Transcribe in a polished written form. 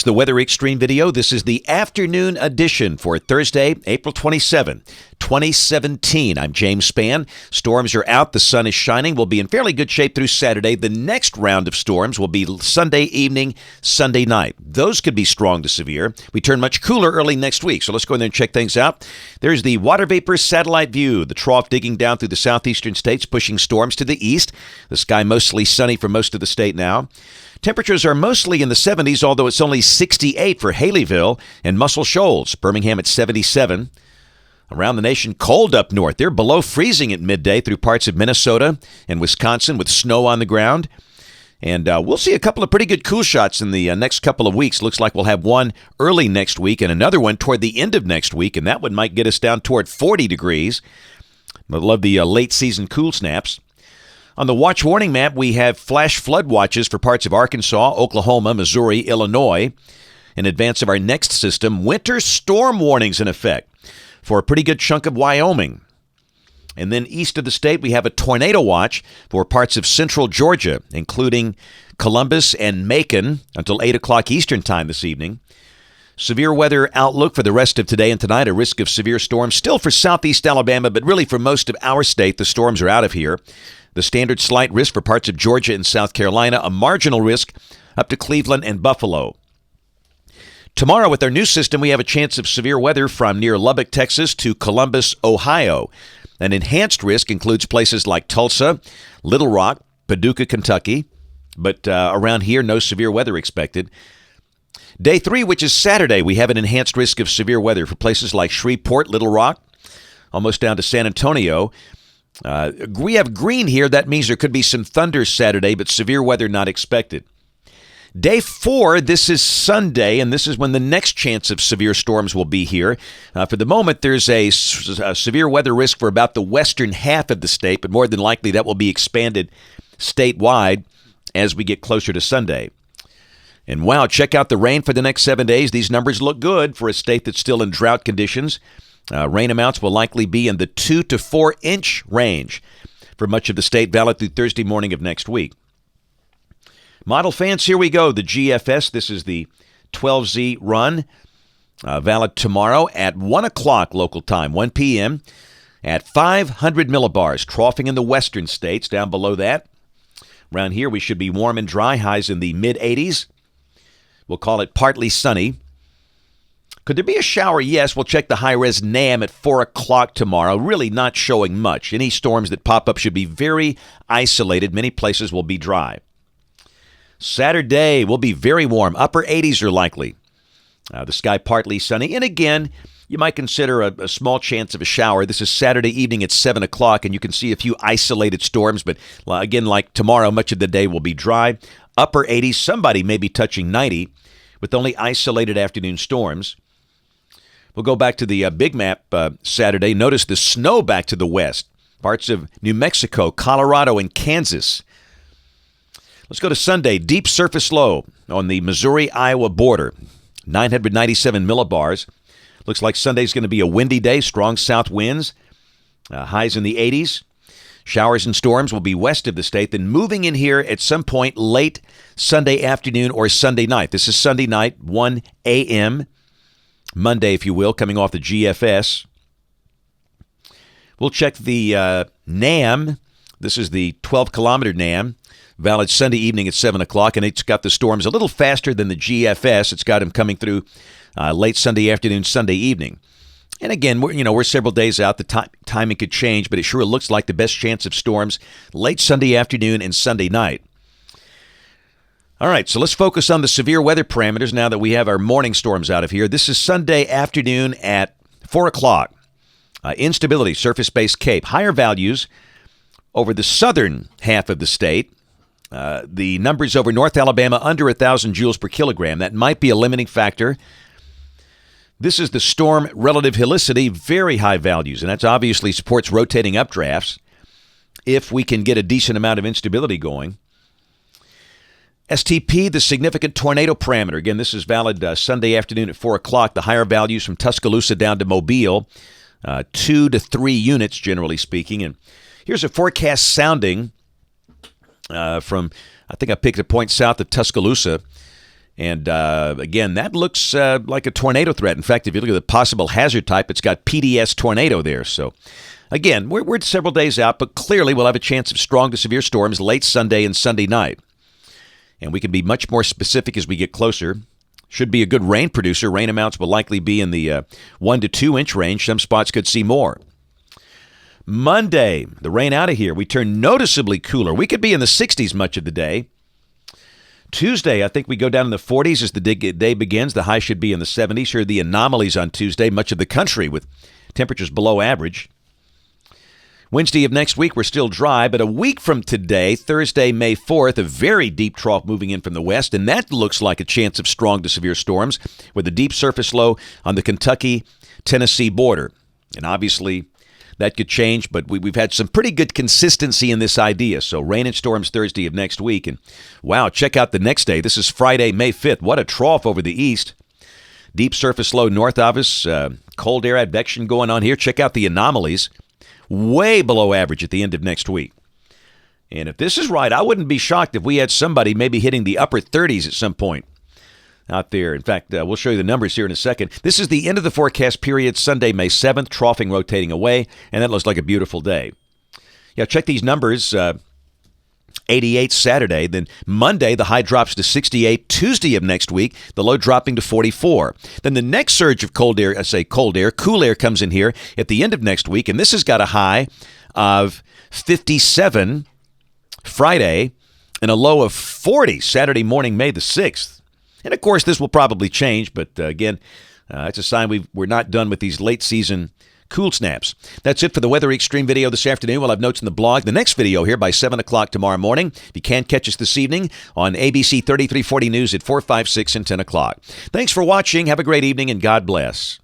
the Weather Xtreme video. This is the afternoon edition for Thursday, April 27, 2017. I'm James Spann. Storms are out. The sun is shining. We'll be in fairly good shape through Saturday. The next round of storms will be Sunday evening, Sunday night. Those could be strong to severe. We turn much cooler early next week, so let's go in there and check things out. There's the water vapor satellite view. The trough digging down through the southeastern states, pushing storms to the east. The sky mostly sunny for most of the state now. Temperatures are mostly in the 70s, although it's only 68 for Haleyville and Muscle Shoals. Birmingham at 77. Around the nation, cold up north. They're below freezing at midday through parts of Minnesota and Wisconsin with snow on the ground. And we'll see a couple of pretty good cool shots in the next couple of weeks. Looks like we'll have one early next week and another one toward the end of next week, and that one might get us down toward 40 degrees. I love the late season cool snaps. On the watch warning map, we have flash flood watches for parts of Arkansas, Oklahoma, Missouri, Illinois. In advance of our next system, winter storm warnings in effect for a pretty good chunk of Wyoming. And then east of the state, we have a tornado watch for parts of central Georgia, including Columbus and Macon until 8 o'clock Eastern time this evening. Severe weather outlook for the rest of today and tonight, a risk of severe storms still for southeast Alabama, but really for most of our state, the storms are out of here. The standard slight risk for parts of Georgia and South Carolina, a marginal risk up to Cleveland and Buffalo. Tomorrow, with our new system, we have a chance of severe weather from near Lubbock, Texas to Columbus, Ohio. An enhanced risk includes places like Tulsa, Little Rock, Paducah, Kentucky, but around here, no severe weather expected. Day 3, which is Saturday, we have an enhanced risk of severe weather for places like Shreveport, Little Rock, almost down to San Antonio. We have green here. That means there could be some thunder Saturday, but severe weather not expected. Day 4, this is Sunday, and this is when the next chance of severe storms will be here. For the moment, there's a severe weather risk for about the western half of the state, but more than likely that will be expanded statewide as we get closer to Sunday. And wow, check out the rain for the next 7 days. These numbers look good for a state that's still in drought conditions. Rain amounts will likely be in the 2 to 4 inch range for much of the state, valid through Thursday morning of next week. Model fans, here we go. The GFS, this is the 12Z run, valid tomorrow at 1 o'clock local time, 1 p.m. at 500 millibars, troughing in the western states. Down below that, around here, we should be warm and dry, highs in the mid-80s. We'll call it partly sunny. Could there be a shower? Yes. We'll check the high-res NAM at 4 o'clock tomorrow. Really not showing much. Any storms that pop up should be very isolated. Many places will be dry. Saturday will be very warm. Upper 80s are likely. The sky partly sunny. And again, you might consider a small chance of a shower. This is Saturday evening at 7 o'clock, and you can see a few isolated storms. But again, like tomorrow, much of the day will be dry. Upper 80s, somebody may be touching 90 with only isolated afternoon storms. We'll go back to the big map Saturday. Notice the snow back to the west. Parts of New Mexico, Colorado, and Kansas. Let's go to Sunday. Deep surface low on the Missouri-Iowa border. 997 millibars. Looks like Sunday's going to be a windy day. Strong south winds. Highs in the 80s. Showers and storms will be west of the state. Then moving in here at some point late Sunday afternoon or Sunday night. This is Sunday night, 1 a.m., Monday, if you will, coming off the GFS. We'll check the NAM. This is the 12-kilometer NAM, valid Sunday evening at 7 o'clock, and it's got the storms a little faster than the GFS. It's got them coming through late Sunday afternoon, Sunday evening. And again, we're several days out. The timing could change, but it sure looks like the best chance of storms late Sunday afternoon and Sunday night. All right, so let's focus on the severe weather parameters now that we have our morning storms out of here. This is Sunday afternoon at 4 o'clock. Instability, surface-based Cape. Higher values over the southern half of the state. The numbers over North Alabama under 1,000 joules per kilogram. That might be a limiting factor. This is the storm relative helicity, very high values, and that obviously supports rotating updrafts if we can get a decent amount of instability going. STP, the significant tornado parameter. Again, this is valid Sunday afternoon at 4 o'clock. The higher values from Tuscaloosa down to Mobile, 2 to 3 units, generally speaking. And here's a forecast sounding from, I think I picked a point south of Tuscaloosa. And again, that looks like a tornado threat. In fact, if you look at the possible hazard type, it's got PDS tornado there. So again, we're several days out, but clearly we'll have a chance of strong to severe storms late Sunday and Sunday night. And we can be much more specific as we get closer. Should be a good rain producer. Rain amounts will likely be in the 1 to 2 inch range. Some spots could see more. Monday, the rain out of here. We turn noticeably cooler. We could be in the 60s much of the day. Tuesday, I think we go down in the 40s as the day begins. The high should be in the 70s. Here are the anomalies on Tuesday. Much of the country with temperatures below average. Wednesday of next week, we're still dry, but a week from today, Thursday, May 4th, a very deep trough moving in from the west, and that looks like a chance of strong to severe storms with a deep surface low on the Kentucky-Tennessee border. And obviously, that could change, but we've had some pretty good consistency in this idea. So rain and storms Thursday of next week. And wow, check out the next day. This is Friday, May 5th. What a trough over the east. Deep surface low north of us. Cold air advection going on here. Check out the anomalies. Way below average at the end of next week. And if this is right, I wouldn't be shocked if we had somebody maybe hitting the upper 30s at some point out there. In fact, we'll show you the numbers here in a second. This is the end of the forecast period, Sunday, May 7th, troughing rotating away, and that looks like a beautiful day. Yeah, check these numbers. 88 Saturday. Then Monday, the high drops to 68. Tuesday of next week, the low dropping to 44. Then the next surge of cool air comes in here at the end of next week, and this has got a high of 57 Friday and a low of 40 Saturday morning, May the 6th. And of course, this will probably change, but again, it's a sign we're not done with these late season cool snaps. That's it for the Weather Xtreme video this afternoon. We'll have notes in the blog. The next video here by 7 o'clock tomorrow morning. If you can't catch us this evening on ABC 3340 News at 4, 5, 6, and 10 o'clock. Thanks for watching. Have a great evening, and God bless.